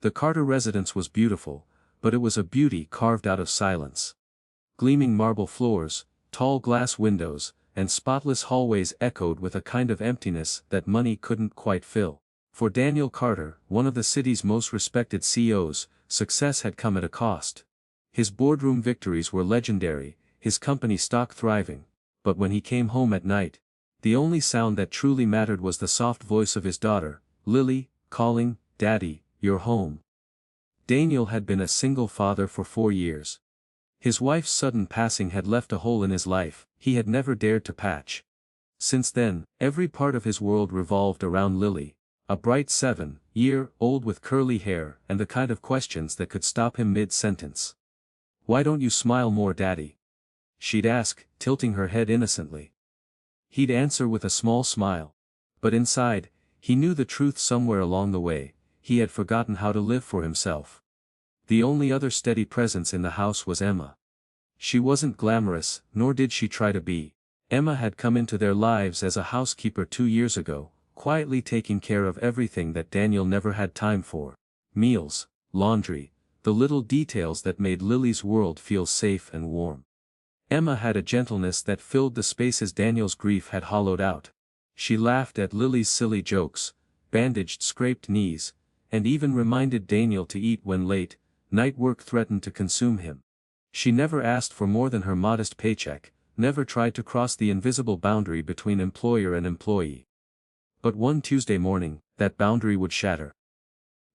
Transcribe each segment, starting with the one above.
The Carter residence was beautiful, but it was a beauty carved out of silence. Gleaming marble floors, tall glass windows, and spotless hallways echoed with a kind of emptiness that money couldn't quite fill. For Daniel Carter, one of the city's most respected CEOs, success had come at a cost. His boardroom victories were legendary, his company stock thriving, but when he came home at night, the only sound that truly mattered was the soft voice of his daughter, Lily, calling, "Daddy, you're home." Daniel had been a single father for 4 years. His wife's sudden passing had left a hole in his life he had never dared to patch. Since then, every part of his world revolved around Lily, a bright 7-year-old with curly hair and the kind of questions that could stop him mid-sentence. "Why don't you smile more, Daddy?" she'd ask, tilting her head innocently. He'd answer with a small smile. But inside, he knew the truth somewhere along the way, he had forgotten how to live for himself. The only other steady presence in the house was Emma. She wasn't glamorous, nor did she try to be. Emma had come into their lives as a housekeeper 2 years ago, quietly taking care of everything that Daniel never had time for. Meals, laundry, the little details that made Lily's world feel safe and warm. Emma had a gentleness that filled the spaces Daniel's grief had hollowed out. She laughed at Lily's silly jokes, bandaged scraped knees, and even reminded Daniel to eat when late night work threatened to consume him. She never asked for more than her modest paycheck, never tried to cross the invisible boundary between employer and employee. But one Tuesday morning, that boundary would shatter.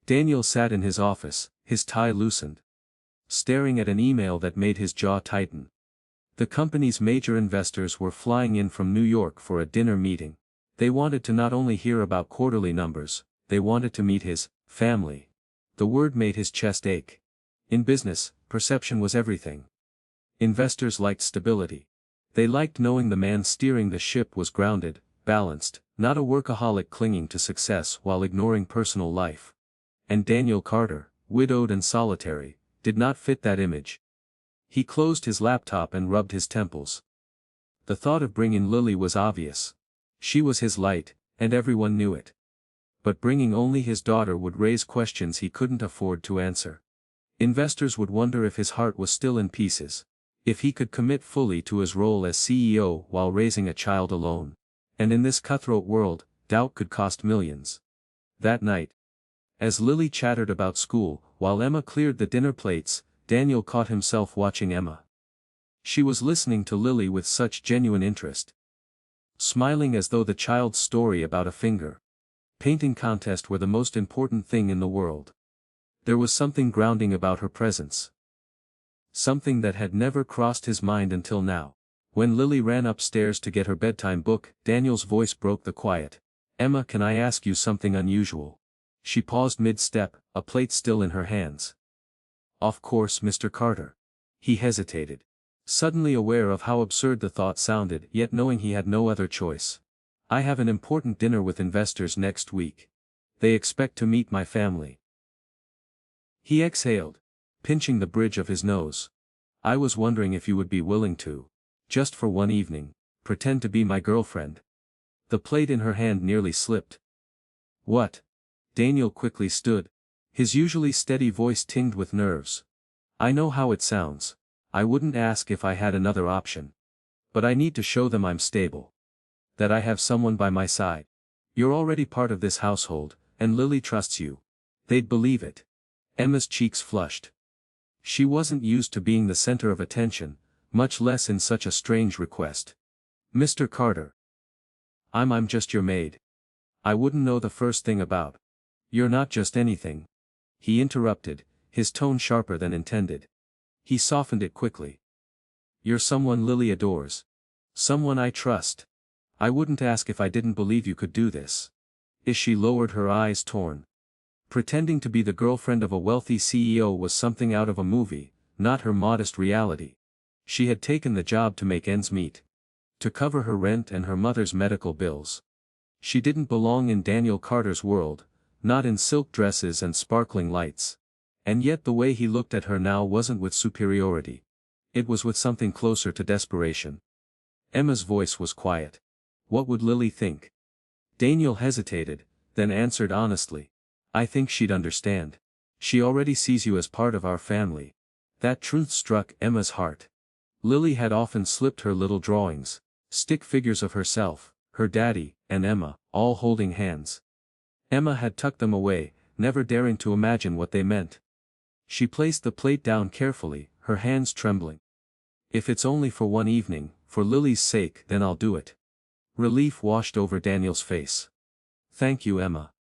Daniel sat in his office, his tie loosened, staring at an email that made his jaw tighten. The company's major investors were flying in from New York for a dinner meeting. They wanted to not only hear about quarterly numbers, they wanted to meet his family. The word made his chest ache. In business, perception was everything. Investors liked stability. They liked knowing the man steering the ship was grounded, balanced, not a workaholic clinging to success while ignoring personal life. And Daniel Carter, widowed and solitary, did not fit that image. He closed his laptop and rubbed his temples. The thought of bringing Lily was obvious. She was his light, and everyone knew it. But bringing only his daughter would raise questions he couldn't afford to answer. Investors would wonder if his heart was still in pieces, if he could commit fully to his role as CEO while raising a child alone. And in this cutthroat world, doubt could cost millions. That night, as Lily chattered about school, while Emma cleared the dinner plates, Daniel caught himself watching Emma. She was listening to Lily with such genuine interest. Smiling as though the child's story about a finger painting contest were the most important thing in the world. There was something grounding about her presence. Something that had never crossed his mind until now. When Lily ran upstairs to get her bedtime book, Daniel's voice broke the quiet. "Emma, can I ask you something unusual?" She paused mid-step, a plate still in her hands. "Of course, Mr. Carter." He hesitated. Suddenly aware of how absurd the thought sounded, yet knowing he had no other choice. "I have an important dinner with investors next week. They expect to meet my family." He exhaled, pinching the bridge of his nose. "I was wondering if you would be willing to, just for one evening, pretend to be my girlfriend." The plate in her hand nearly slipped. "What?" Daniel quickly stood, his usually steady voice tinged with nerves. "I know how it sounds. I wouldn't ask if I had another option. But I need to show them I'm stable. That I have someone by my side. You're already part of this household, and Lily trusts you. They'd believe it." Emma's cheeks flushed. She wasn't used to being the center of attention, much less in such a strange request. "Mr. Carter. I'm just your maid. I wouldn't know the first thing about." "You're not just anything." He interrupted, his tone sharper than intended. He softened it quickly. "You're someone Lily adores. Someone I trust. I wouldn't ask if I didn't believe you could do this." She lowered her eyes, torn. Pretending to be the girlfriend of a wealthy CEO was something out of a movie, not her modest reality. She had taken the job to make ends meet. To cover her rent and her mother's medical bills. She didn't belong in Daniel Carter's world, not in silk dresses and sparkling lights. And yet the way he looked at her now wasn't with superiority. It was with something closer to desperation. Emma's voice was quiet. "What would Lily think?" Daniel hesitated, then answered honestly. "I think she'd understand. She already sees you as part of our family. That truth struck Emma's heart. Lily had often slipped her little drawings, stick figures of herself, her daddy, and Emma, all holding hands. Emma had tucked them away, never daring to imagine what they meant. She placed the plate down carefully, her hands trembling. If it's only for one evening, for Lily's sake, then I'll do it. Relief washed over Daniel's face. Thank you, Emma.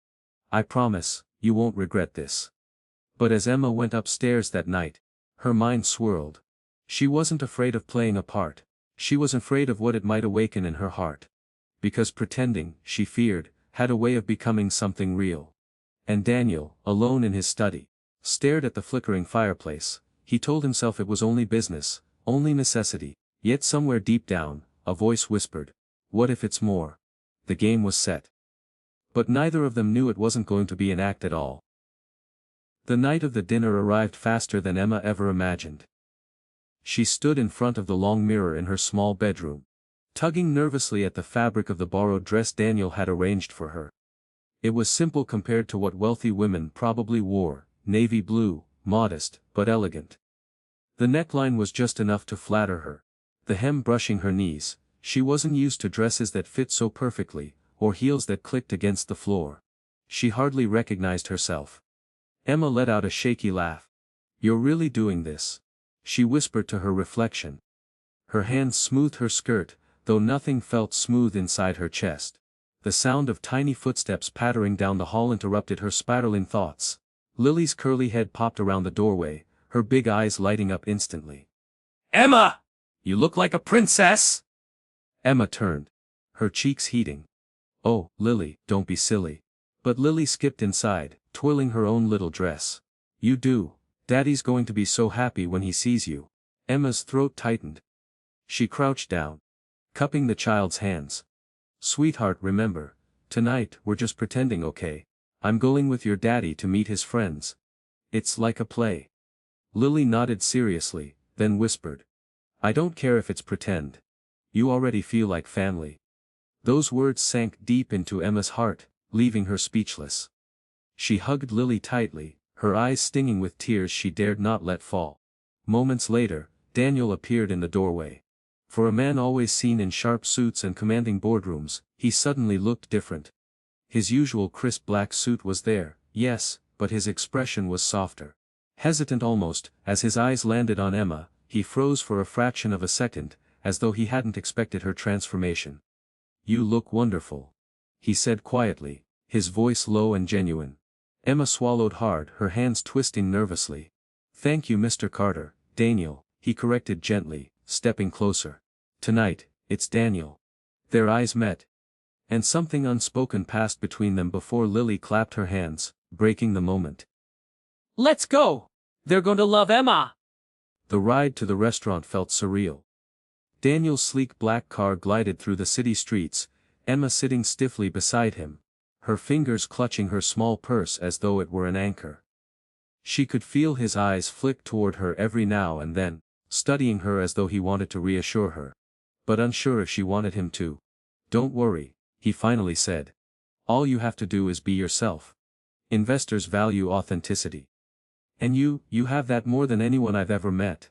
I promise, you won't regret this. But as Emma went upstairs that night, her mind swirled. She wasn't afraid of playing a part. She was afraid of what it might awaken in her heart. Because pretending, she feared, had a way of becoming something real. And Daniel, alone in his study, stared at the flickering fireplace. He told himself it was only business, only necessity, yet somewhere deep down, a voice whispered, "What if it's more?" The game was set. But neither of them knew it wasn't going to be an act at all. The night of the dinner arrived faster than Emma ever imagined. She stood in front of the long mirror in her small bedroom, tugging nervously at the fabric of the borrowed dress Daniel had arranged for her. It was simple compared to what wealthy women probably wore, navy blue, modest, but elegant. The neckline was just enough to flatter her, the hem brushing her knees. She wasn't used to dresses that fit so perfectly, or heels that clicked against the floor. She hardly recognized herself. Emma let out a shaky laugh. "You're really doing this?" she whispered to her reflection. Her hands smoothed her skirt, though nothing felt smooth inside her chest. The sound of tiny footsteps pattering down the hall interrupted her spiraling thoughts. Lily's curly head popped around the doorway, her big eyes lighting up instantly. "Emma! You look like a princess!" Emma turned, her cheeks heating. "Oh, Lily, don't be silly." But Lily skipped inside, twirling her own little dress. "You do. Daddy's going to be so happy when he sees you." Emma's throat tightened. She crouched down, cupping the child's hands. "Sweetheart, remember, tonight we're just pretending, okay? I'm going with your daddy to meet his friends. It's like a play." Lily nodded seriously, then whispered, "I don't care if it's pretend. You already feel like family." Those words sank deep into Emma's heart, leaving her speechless. She hugged Lily tightly, her eyes stinging with tears she dared not let fall. Moments later, Daniel appeared in the doorway. For a man always seen in sharp suits and commanding boardrooms, he suddenly looked different. His usual crisp black suit was there, yes, but his expression was softer. Hesitant almost, as his eyes landed on Emma, he froze for a fraction of a second, as though he hadn't expected her transformation. "You look wonderful," he said quietly, his voice low and genuine. Emma swallowed hard, her hands twisting nervously. "Thank you, Mr. Carter." "Daniel," he corrected gently, stepping closer. "Tonight, it's Daniel." Their eyes met. And something unspoken passed between them before Lily clapped her hands, breaking the moment. "Let's go! They're going to love Emma!" The ride to the restaurant felt surreal. Daniel's sleek black car glided through the city streets, Emma sitting stiffly beside him, her fingers clutching her small purse as though it were an anchor. She could feel his eyes flick toward her every now and then, studying her as though he wanted to reassure her. But unsure if she wanted him to. "Don't worry," he finally said. "All you have to do is be yourself. Investors value authenticity. And you have that more than anyone I've ever met."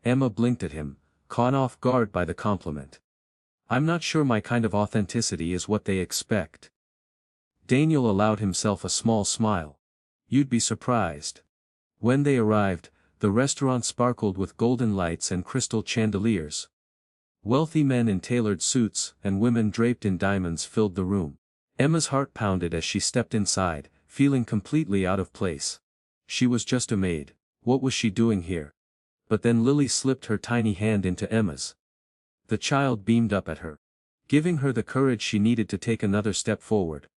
Emma blinked at him, caught off guard by the compliment. "I'm not sure my kind of authenticity is what they expect." Daniel allowed himself a small smile. "You'd be surprised." When they arrived, the restaurant sparkled with golden lights and crystal chandeliers. Wealthy men in tailored suits and women draped in diamonds filled the room. Emma's heart pounded as she stepped inside, feeling completely out of place. She was just a maid. What was she doing here? But then Lily slipped her tiny hand into Emma's. The child beamed up at her, giving her the courage she needed to take another step forward.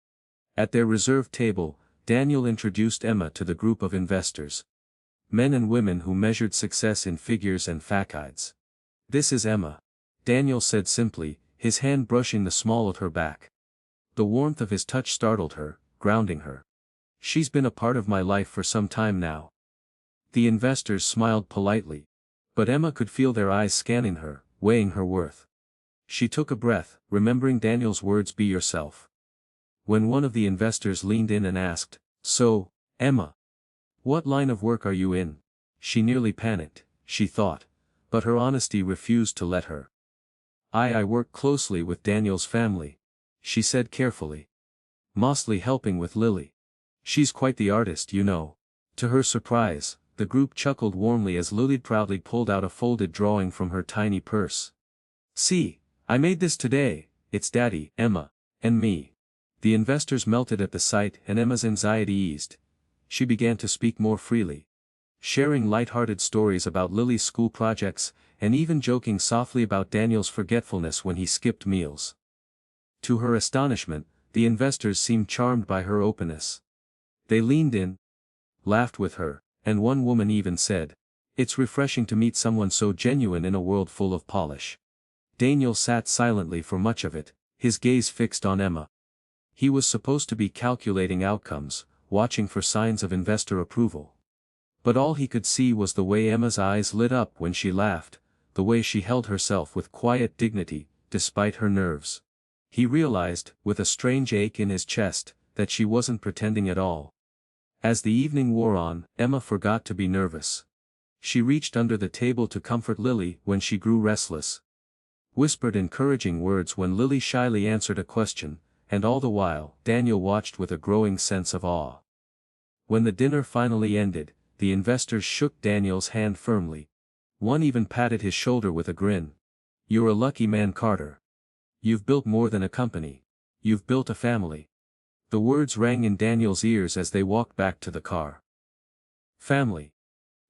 At their reserved table, Daniel introduced Emma to the group of investors. Men and women who measured success in figures and facades. "This is Emma," Daniel said simply, his hand brushing the small of her back. The warmth of his touch startled her, grounding her. "She's been a part of my life for some time now." The investors smiled politely. But Emma could feel their eyes scanning her, weighing her worth. She took a breath, remembering Daniel's words, "Be yourself." When one of the investors leaned in and asked, "So, Emma, What line of work are you in? She nearly panicked, she thought, but her honesty refused to let her. I work closely with Daniel's family, she said carefully. Mostly helping with Lily. She's quite the artist, you know. To her surprise, the group chuckled warmly as Lily proudly pulled out a folded drawing from her tiny purse. See, I made this today, it's Daddy, Emma, and me. The investors melted at the sight and Emma's anxiety eased. She began to speak more freely, sharing light-hearted stories about Lily's school projects, and even joking softly about Daniel's forgetfulness when he skipped meals. To her astonishment, the investors seemed charmed by her openness. They leaned in, laughed with her, and one woman even said, "It's refreshing to meet someone so genuine in a world full of polish." Daniel sat silently for much of it, his gaze fixed on Emma. He was supposed to be calculating outcomes, watching for signs of investor approval. But all he could see was the way Emma's eyes lit up when she laughed, the way she held herself with quiet dignity, despite her nerves. He realized, with a strange ache in his chest, that she wasn't pretending at all. As the evening wore on, Emma forgot to be nervous. She reached under the table to comfort Lily when she grew restless. Whispered encouraging words when Lily shyly answered a question, and all the while, Daniel watched with a growing sense of awe. When the dinner finally ended, the investors shook Daniel's hand firmly. One even patted his shoulder with a grin. "You're a lucky man, Carter. You've built more than a company. You've built a family." The words rang in Daniel's ears as they walked back to the car. Family.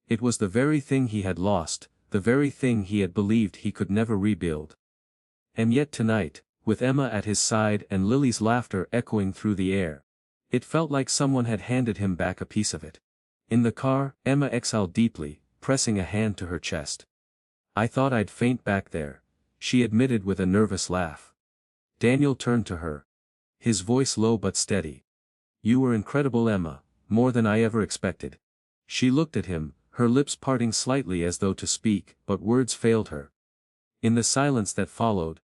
It was the very thing he had lost, the very thing he had believed he could never rebuild. And yet tonight, with Emma at his side and Lily's laughter echoing through the air, it felt like someone had handed him back a piece of it. In the car, Emma exhaled deeply, pressing a hand to her chest. "I thought I'd faint back there," she admitted with a nervous laugh. Daniel turned to her. His voice low but steady. "You were incredible, Emma, more than I ever expected." She looked at him, her lips parting slightly as though to speak, but words failed her. In the silence that followed,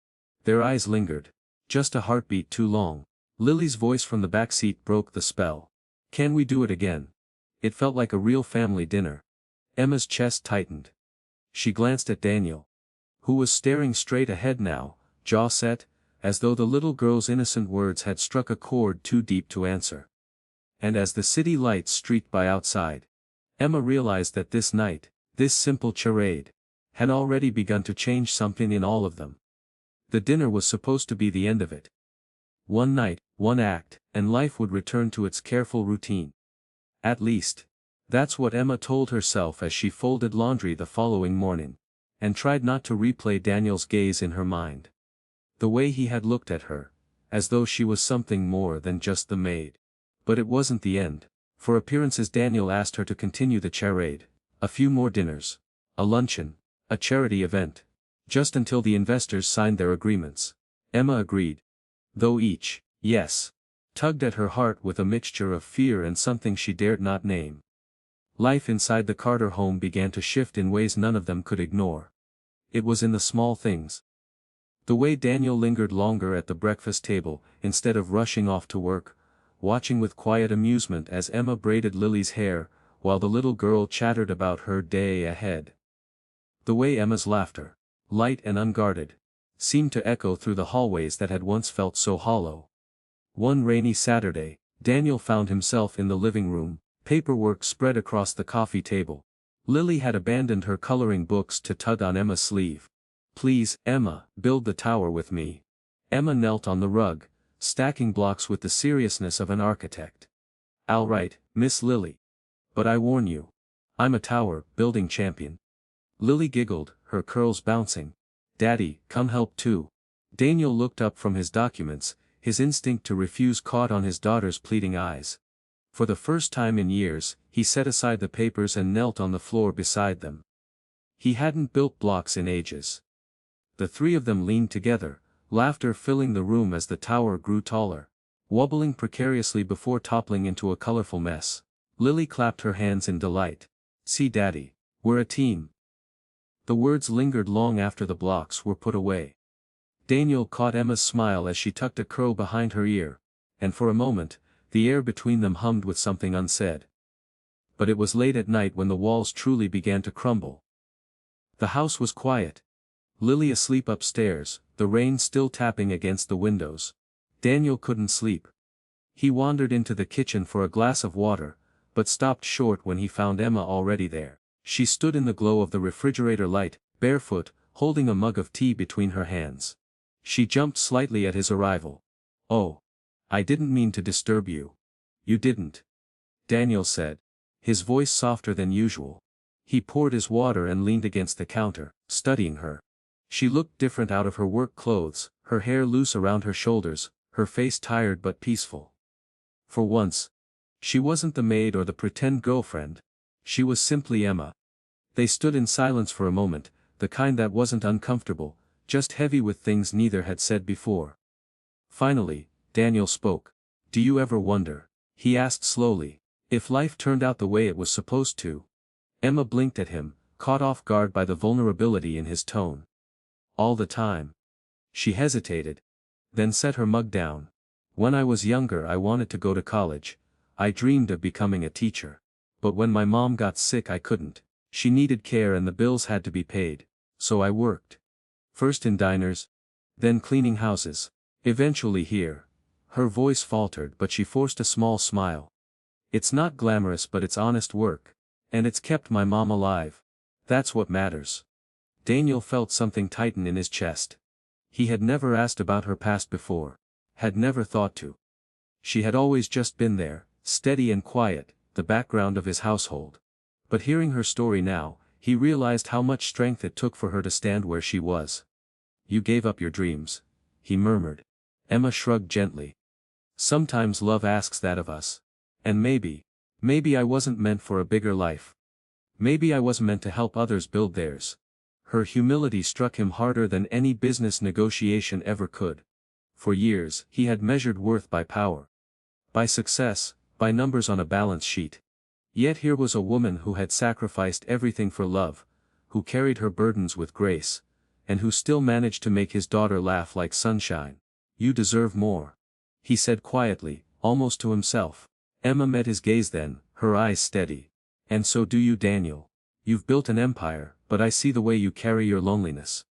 their eyes lingered, just a heartbeat too long. Lily's voice from the back seat broke the spell. "Can we do it again?" It felt like a real family dinner. Emma's chest tightened. She glanced at Daniel, who was staring straight ahead now, jaw set, as though the little girl's innocent words had struck a chord too deep to answer. And as the city lights streaked by outside, Emma realized that this night, this simple charade, had already begun to change something in all of them. The dinner was supposed to be the end of it. One night, one act, and life would return to its careful routine. At least, that's what Emma told herself as she folded laundry the following morning, and tried not to replay Daniel's gaze in her mind. The way he had looked at her, as though she was something more than just the maid. But it wasn't the end. For appearances, Daniel asked her to continue the charade, a few more dinners, a luncheon, a charity event, just until the investors signed their agreements. Emma agreed. Though each, yes, tugged at her heart with a mixture of fear and something she dared not name. Life inside the Carter home began to shift in ways none of them could ignore. It was in the small things. The way Daniel lingered longer at the breakfast table, instead of rushing off to work, watching with quiet amusement as Emma braided Lily's hair, while the little girl chattered about her day ahead. The way Emma's laughter, light and unguarded, seemed to echo through the hallways that had once felt so hollow. One rainy Saturday, Daniel found himself in the living room, paperwork spread across the coffee table. Lily had abandoned her coloring books to tug on Emma's sleeve. "Please, Emma, build the tower with me." Emma knelt on the rug, stacking blocks with the seriousness of an architect. "All right, Miss Lily. But I warn you, I'm a tower building champion." Lily giggled, her curls bouncing. "Daddy, come help too." Daniel looked up from his documents, his instinct to refuse caught on his daughter's pleading eyes. For the first time in years, he set aside the papers and knelt on the floor beside them. He hadn't built blocks in ages. The three of them leaned together, laughter filling the room as the tower grew taller, wobbling precariously before toppling into a colorful mess. Lily clapped her hands in delight. "See, Daddy, we're a team." The words lingered long after the blocks were put away. Daniel caught Emma's smile as she tucked a curl behind her ear, and for a moment, the air between them hummed with something unsaid. but it was late at night when the walls truly began to crumble. The house was quiet. Lily asleep upstairs, the rain still tapping against the windows. Daniel couldn't sleep. He wandered into the kitchen for a glass of water, but stopped short when he found Emma already there. She stood in the glow of the refrigerator light, barefoot, holding a mug of tea between her hands. She jumped slightly at his arrival. "Oh. I didn't mean to disturb you." "You didn't," Daniel said, his voice softer than usual. He poured his water and leaned against the counter, studying her. She looked different out of her work clothes, her hair loose around her shoulders, her face tired but peaceful. For once, she wasn't the maid or the pretend girlfriend. She was simply Emma. They stood in silence for a moment, the kind that wasn't uncomfortable, just heavy with things neither had said before. Finally, Daniel spoke. "Do you ever wonder," he asked slowly, "if life turned out the way it was supposed to?" Emma blinked at him, caught off guard by the vulnerability in his tone. "All the time." She hesitated, then set her mug down. "When I was younger I wanted to go to college. I dreamed of becoming a teacher. But when my mom got sick I couldn't. She needed care and the bills had to be paid. So I worked. First in diners. Then cleaning houses. Eventually here." Her voice faltered but she forced a small smile. "It's not glamorous but it's honest work. And it's kept my mom alive. That's what matters." Daniel felt something tighten in his chest. He had never asked about her past before. Had never thought to. She had always just been there, steady and quiet, the background of his household. But hearing her story now, he realized how much strength it took for her to stand where she was. "You gave up your dreams," he murmured. Emma shrugged gently. "Sometimes love asks that of us. And maybe I wasn't meant for a bigger life. Maybe I was meant to help others build theirs." Her humility struck him harder than any business negotiation ever could. For years, he had measured worth by power. By success, by numbers on a balance sheet. Yet here was a woman who had sacrificed everything for love, who carried her burdens with grace, and who still managed to make his daughter laugh like sunshine. "You deserve more," he said quietly, almost to himself. Emma met his gaze then, her eyes steady. "And so do you, Daniel. You've built an empire, but I see the way you carry your loneliness.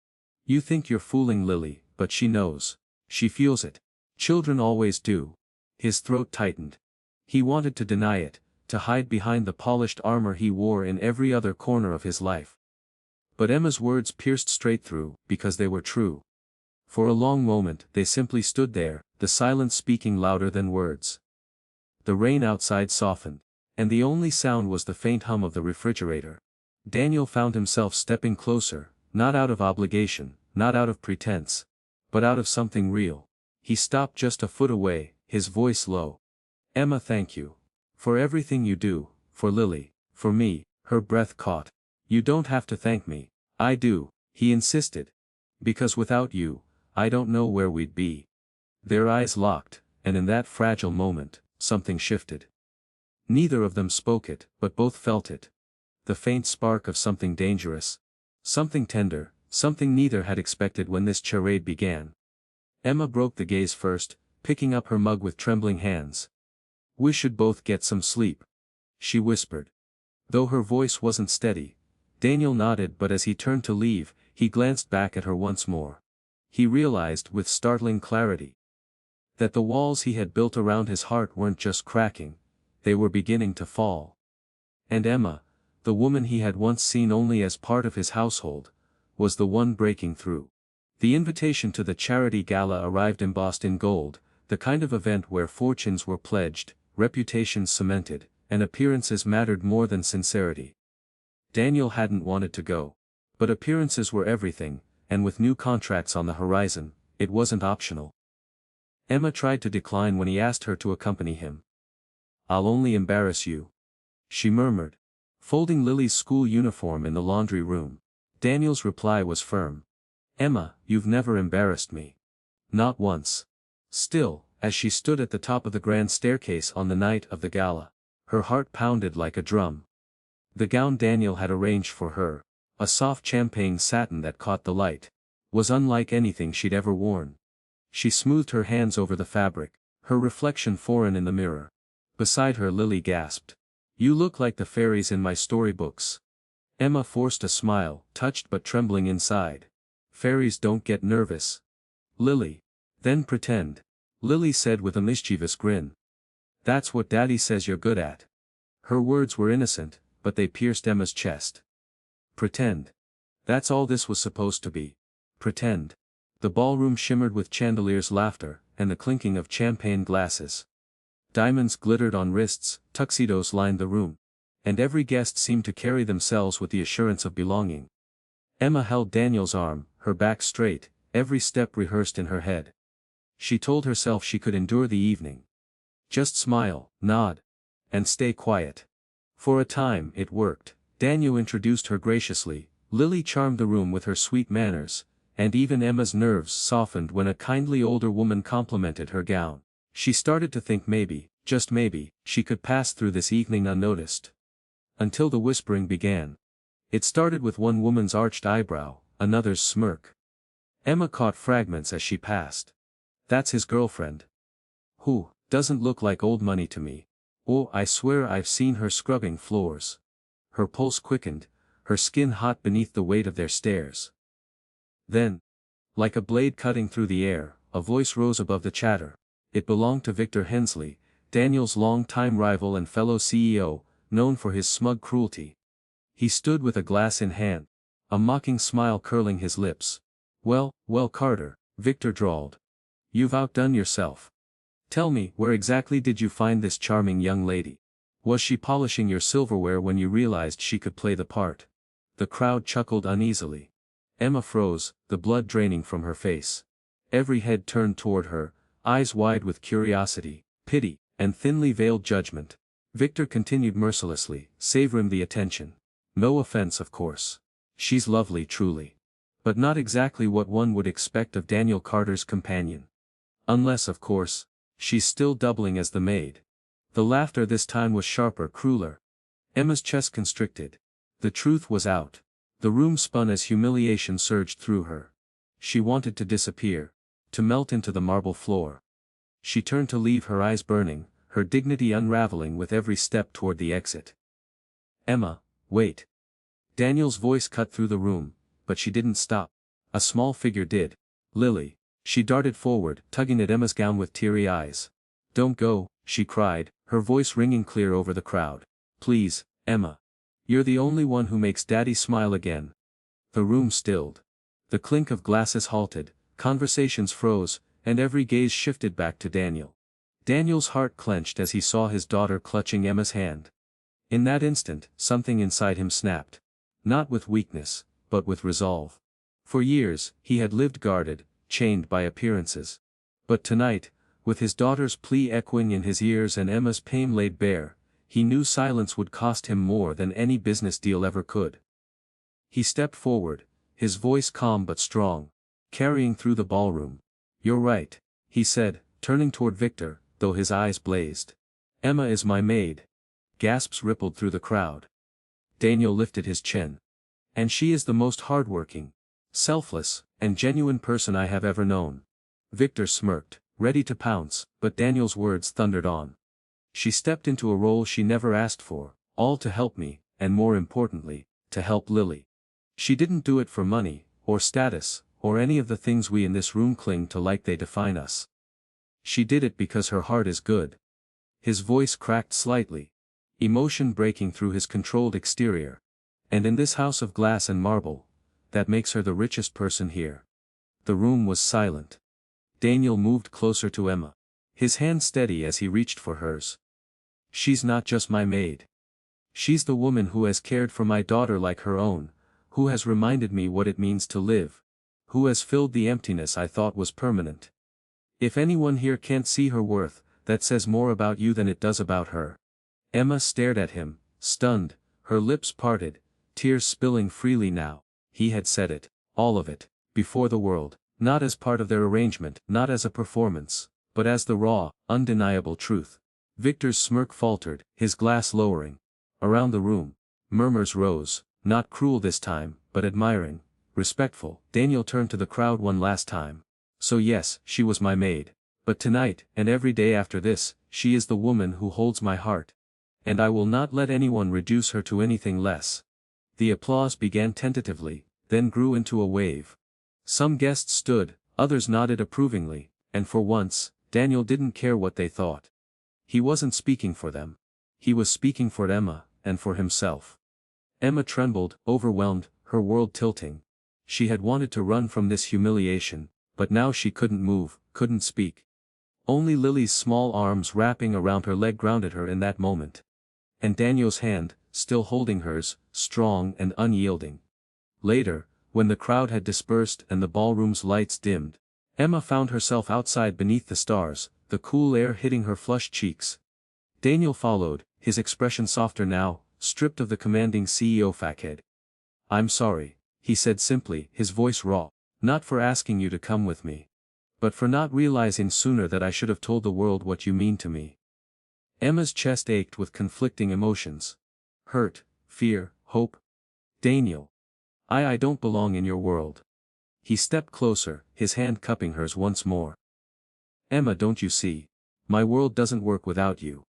You think you're fooling Lily, but she knows. She feels it. Children always do." His throat tightened. He wanted to deny it, to hide behind the polished armor he wore in every other corner of his life. But Emma's words pierced straight through, because they were true. For a long moment they simply stood there, the silence speaking louder than words. The rain outside softened, and the only sound was the faint hum of the refrigerator. Daniel found himself stepping closer, not out of obligation, not out of pretense, but out of something real. He stopped just a foot away, his voice low. "Emma, thank you. For everything you do, for Lily, for me." Her breath caught. "You don't have to thank me. I do," he insisted. "Because without you, I don't know where we'd be." Their eyes locked, and in that fragile moment, something shifted. Neither of them spoke it, but both felt it. The faint spark of something dangerous. Something tender, something neither had expected when this charade began. Emma broke the gaze first, picking up her mug with trembling hands. "We should both get some sleep," she whispered. Though her voice wasn't steady, Daniel nodded, but as he turned to leave, he glanced back at her once more. He realized with startling clarity that the walls he had built around his heart weren't just cracking, they were beginning to fall. And Emma, the woman he had once seen only as part of his household, was the one breaking through. The invitation to the charity gala arrived embossed in gold, the kind of event where fortunes were pledged, reputations cemented, and appearances mattered more than sincerity. Daniel hadn't wanted to go. But appearances were everything, and with new contracts on the horizon, it wasn't optional. Emma tried to decline when he asked her to accompany him. "I'll only embarrass you," she murmured, folding Lily's school uniform in the laundry room. Daniel's reply was firm. "Emma, you've never embarrassed me. Not once." Still, as she stood at the top of the grand staircase on the night of the gala, her heart pounded like a drum. The gown Daniel had arranged for her, a soft champagne satin that caught the light, was unlike anything she'd ever worn. She smoothed her hands over the fabric, her reflection foreign in the mirror. Beside her Lily gasped. You look like the fairies in my storybooks. Emma forced a smile, touched but trembling inside. Fairies don't get nervous. Lily. Then pretend. Lily said with a mischievous grin. That's what Daddy says you're good at. Her words were innocent, but they pierced Emma's chest. Pretend. That's all this was supposed to be. Pretend. The ballroom shimmered with chandeliers' laughter, and the clinking of champagne glasses. Diamonds glittered on wrists, tuxedos lined the room. And every guest seemed to carry themselves with the assurance of belonging. Emma held Daniel's arm, her back straight, every step rehearsed in her head. She told herself she could endure the evening. Just smile, nod, and stay quiet. For a time it worked. Daniel introduced her graciously, Lily charmed the room with her sweet manners, and even Emma's nerves softened when a kindly older woman complimented her gown. She started to think maybe, just maybe, she could pass through this evening unnoticed. Until the whispering began. It started with one woman's arched eyebrow, another's smirk. Emma caught fragments as she passed. That's his girlfriend. Who, doesn't look like old money to me. Oh, I swear I've seen her scrubbing floors. Her pulse quickened, her skin hot beneath the weight of their stares. Then, like a blade cutting through the air, a voice rose above the chatter. It belonged to Victor Hensley, Daniel's long-time rival and fellow CEO, known for his smug cruelty. He stood with a glass in hand, a mocking smile curling his lips. Well, Carter, Victor drawled. You've outdone yourself. Tell me, where exactly did you find this charming young lady? Was she polishing your silverware when you realized she could play the part? The crowd chuckled uneasily. Emma froze, the blood draining from her face. Every head turned toward her, eyes wide with curiosity, pity, and thinly veiled judgment. Victor continued mercilessly, savoring the attention. No offense, of course. She's lovely truly. But not exactly what one would expect of Daniel Carter's companion. Unless, of course, she's still doubling as the maid. The laughter this time was sharper, crueler. Emma's chest constricted. The truth was out. The room spun as humiliation surged through her. She wanted to disappear. To melt into the marble floor. She turned to leave, her eyes burning, her dignity unraveling with every step toward the exit. Emma, wait. Daniel's voice cut through the room, but she didn't stop. A small figure did. Lily. She darted forward, tugging at Emma's gown with teary eyes. Don't go, she cried, her voice ringing clear over the crowd. Please, Emma. You're the only one who makes Daddy smile again. The room stilled. The clink of glasses halted, conversations froze, and every gaze shifted back to Daniel. Daniel's heart clenched as he saw his daughter clutching Emma's hand. In that instant, something inside him snapped. Not with weakness, but with resolve. For years, he had lived guarded, chained by appearances. But tonight, with his daughter's plea echoing in his ears and Emma's pain laid bare, he knew silence would cost him more than any business deal ever could. He stepped forward, his voice calm but strong, carrying through the ballroom. You're right, he said, turning toward Victor, though his eyes blazed. Emma is my maid. Gasps rippled through the crowd. Daniel lifted his chin. And she is the most hardworking, selfless, and genuine person I have ever known. Victor smirked, ready to pounce, but Daniel's words thundered on. She stepped into a role she never asked for, all to help me, and more importantly, to help Lily. She didn't do it for money, or status, or any of the things we in this room cling to like they define us. She did it because her heart is good. His voice cracked slightly, emotion breaking through his controlled exterior. And in this house of glass and marble, that makes her the richest person here. The room was silent. Daniel moved closer to Emma, his hand steady as he reached for hers. She's not just my maid. She's the woman who has cared for my daughter like her own, who has reminded me what it means to live, who has filled the emptiness I thought was permanent. If anyone here can't see her worth, that says more about you than it does about her. Emma stared at him, stunned, her lips parted, tears spilling freely now. He had said it, all of it, before the world, not as part of their arrangement, not as a performance, but as the raw, undeniable truth. Victor's smirk faltered, his glass lowering. Around the room, murmurs rose, not cruel this time, but admiring, respectful. Daniel turned to the crowd one last time. So yes, she was my maid. But tonight, and every day after this, she is the woman who holds my heart. And I will not let anyone reduce her to anything less. The applause began tentatively, then grew into a wave. Some guests stood, others nodded approvingly, and for once, Daniel didn't care what they thought. He wasn't speaking for them. He was speaking for Emma, and for himself. Emma trembled, overwhelmed, her world tilting. She had wanted to run from this humiliation, but now she couldn't move, couldn't speak. Only Lily's small arms wrapping around her leg grounded her in that moment. And Daniel's hand, still holding hers, strong and unyielding. Later, when the crowd had dispersed and the ballroom's lights dimmed, Emma found herself outside beneath the stars, the cool air hitting her flushed cheeks. Daniel followed, his expression softer now, stripped of the commanding CEO facade. "I'm sorry," he said simply, his voice raw. "Not for asking you to come with me. But for not realizing sooner that I should have told the world what you mean to me." Emma's chest ached with conflicting emotions. Hurt, fear, hope. "Daniel. I don't belong in your world." He stepped closer, his hand cupping hers once more. "Emma, don't you see? My world doesn't work without you."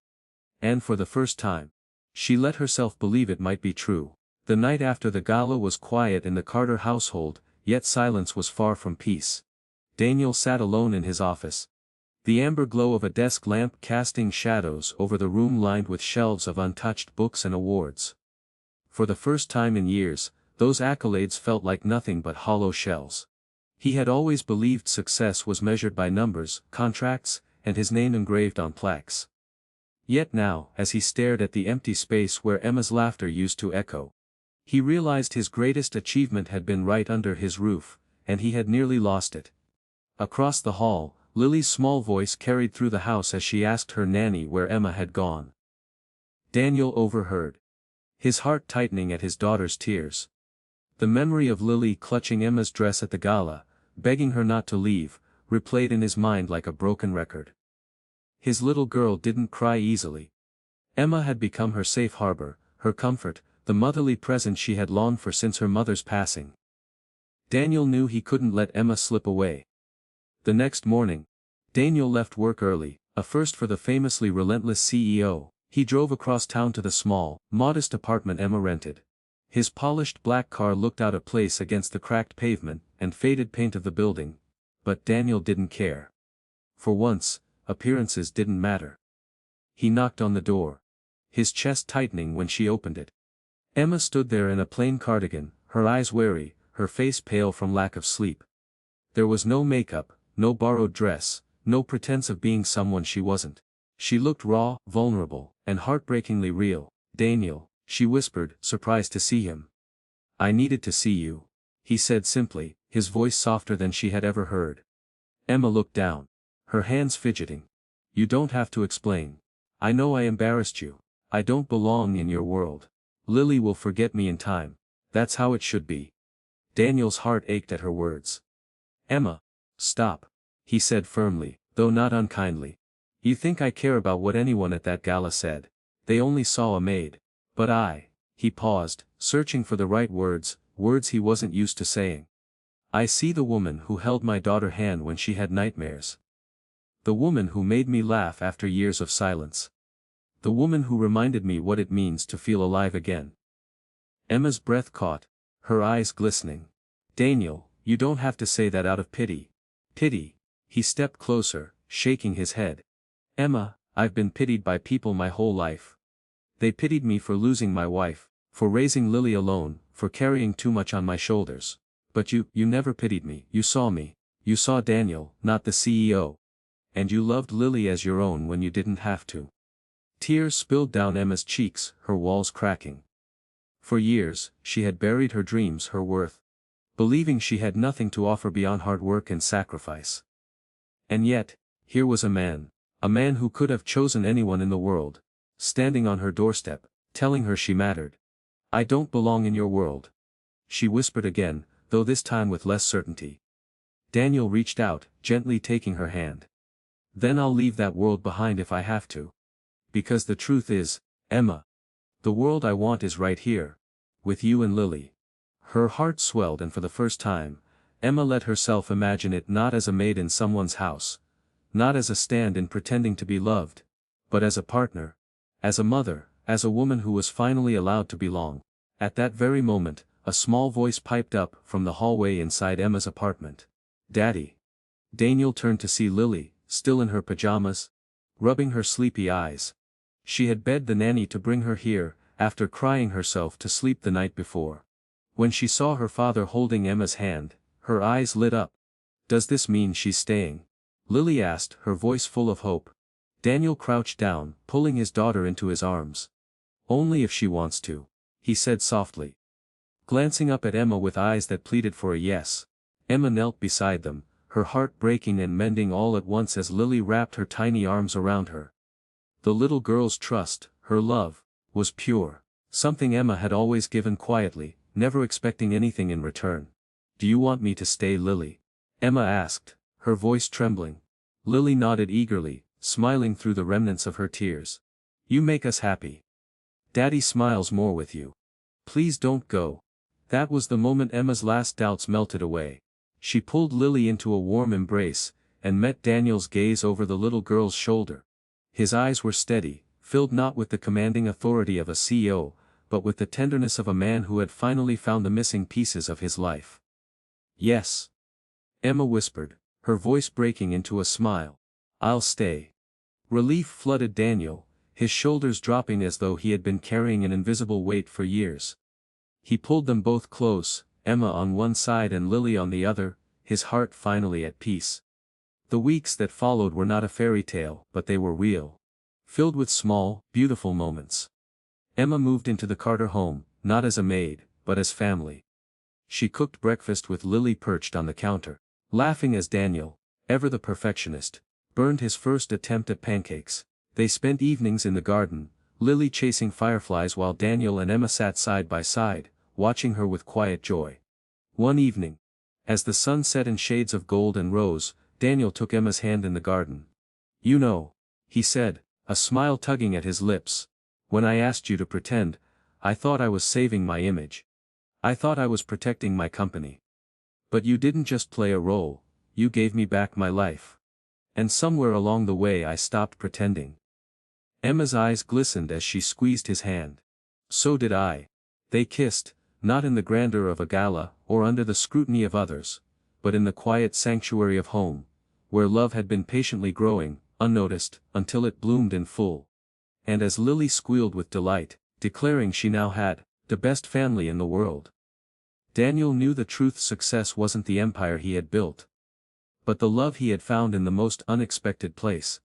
And for the first time, she let herself believe it might be true. The night after the gala was quiet in the Carter household, yet silence was far from peace. Daniel sat alone in his office. The amber glow of a desk lamp casting shadows over the room lined with shelves of untouched books and awards. For the first time in years, those accolades felt like nothing but hollow shells. He had always believed success was measured by numbers, contracts, and his name engraved on plaques. Yet now, as he stared at the empty space where Emma's laughter used to echo, he realized his greatest achievement had been right under his roof, and he had nearly lost it. Across the hall, Lily's small voice carried through the house as she asked her nanny where Emma had gone. Daniel overheard, his heart tightening at his daughter's tears. The memory of Lily clutching Emma's dress at the gala, begging her not to leave, replayed in his mind like a broken record. His little girl didn't cry easily. Emma had become her safe harbor, her comfort, the motherly presence she had longed for since her mother's passing. Daniel knew he couldn't let Emma slip away. The next morning, Daniel left work early, a first for the famously relentless CEO. He drove across town to the small, modest apartment Emma rented. His polished black car looked out of place against the cracked pavement and faded paint of the building, but Daniel didn't care. For once, appearances didn't matter. He knocked on the door, his chest tightening when she opened it. Emma stood there in a plain cardigan, her eyes wary, her face pale from lack of sleep. There was no makeup, no borrowed dress, no pretense of being someone she wasn't. She looked raw, vulnerable, and heartbreakingly real. "Daniel," she whispered, surprised to see him. "I needed to see you," he said simply, his voice softer than she had ever heard. Emma looked down, her hands fidgeting. "You don't have to explain. I know I embarrassed you. I don't belong in your world. Lily will forget me in time. That's how it should be." Daniel's heart ached at her words. "Emma, stop," he said firmly, though not unkindly. "You think I care about what anyone at that gala said? They only saw a maid. But he paused, searching for the right words, words he wasn't used to saying. "I see the woman who held my daughter's hand when she had nightmares. The woman who made me laugh after years of silence. The woman who reminded me what it means to feel alive again." Emma's breath caught, her eyes glistening. "Daniel, you don't have to say that out of pity." "Pity?" He stepped closer, shaking his head. "Emma, I've been pitied by people my whole life. They pitied me for losing my wife, for raising Lily alone, for carrying too much on my shoulders. But you never pitied me. You saw me. You saw Daniel, not the CEO. And you loved Lily as your own when you didn't have to." Tears spilled down Emma's cheeks, her walls cracking. For years, she had buried her dreams, her worth, believing she had nothing to offer beyond hard work and sacrifice. And yet, here was a man who could have chosen anyone in the world, standing on her doorstep, telling her she mattered. "I don't belong in your world," she whispered again, though this time with less certainty. Daniel reached out, gently taking her hand. "Then I'll leave that world behind if I have to. Because the truth is, Emma, the world I want is right here, with you and Lily." Her heart swelled, and for the first time, Emma let herself imagine it not as a maid in someone's house, not as a stand-in pretending to be loved, but as a partner, as a mother, as a woman who was finally allowed to belong. At that very moment, a small voice piped up from the hallway inside Emma's apartment. "Daddy." Daniel turned to see Lily, still in her pajamas, rubbing her sleepy eyes. She had begged the nanny to bring her here, after crying herself to sleep the night before. When she saw her father holding Emma's hand, her eyes lit up. "Does this mean she's staying?" Lily asked, her voice full of hope. Daniel crouched down, pulling his daughter into his arms. "Only if she wants to," he said softly. Glancing up at Emma with eyes that pleaded for a yes. Emma knelt beside them, her heart breaking and mending all at once as Lily wrapped her tiny arms around her. The little girl's trust, her love, was pure, something Emma had always given quietly, never expecting anything in return. "Do you want me to stay, Lily?" Emma asked, her voice trembling. Lily nodded eagerly, smiling through the remnants of her tears. "You make us happy. Daddy smiles more with you. Please don't go." That was the moment Emma's last doubts melted away. She pulled Lily into a warm embrace, and met Daniel's gaze over the little girl's shoulder. His eyes were steady, filled not with the commanding authority of a CEO, but with the tenderness of a man who had finally found the missing pieces of his life. "Yes," Emma whispered, her voice breaking into a smile. "I'll stay." Relief flooded Daniel, his shoulders dropping as though he had been carrying an invisible weight for years. He pulled them both close, Emma on one side and Lily on the other, his heart finally at peace. The weeks that followed were not a fairy tale, but they were real. Filled with small, beautiful moments. Emma moved into the Carter home, not as a maid, but as family. She cooked breakfast with Lily perched on the counter, laughing as Daniel, ever the perfectionist, burned his first attempt at pancakes. They spent evenings in the garden, Lily chasing fireflies while Daniel and Emma sat side by side, watching her with quiet joy. One evening, as the sun set in shades of gold and rose, Daniel took Emma's hand in the garden. "You know," he said, a smile tugging at his lips, "when I asked you to pretend, I thought I was saving my image. I thought I was protecting my company. But you didn't just play a role, you gave me back my life. And somewhere along the way I stopped pretending." Emma's eyes glistened as she squeezed his hand. "So did I." They kissed, not in the grandeur of a gala, or under the scrutiny of others, but in the quiet sanctuary of home, where love had been patiently growing, unnoticed, until it bloomed in full. And as Lily squealed with delight, declaring she now had the best family in the world, Daniel knew the truth: success wasn't the empire he had built, but the love he had found in the most unexpected place.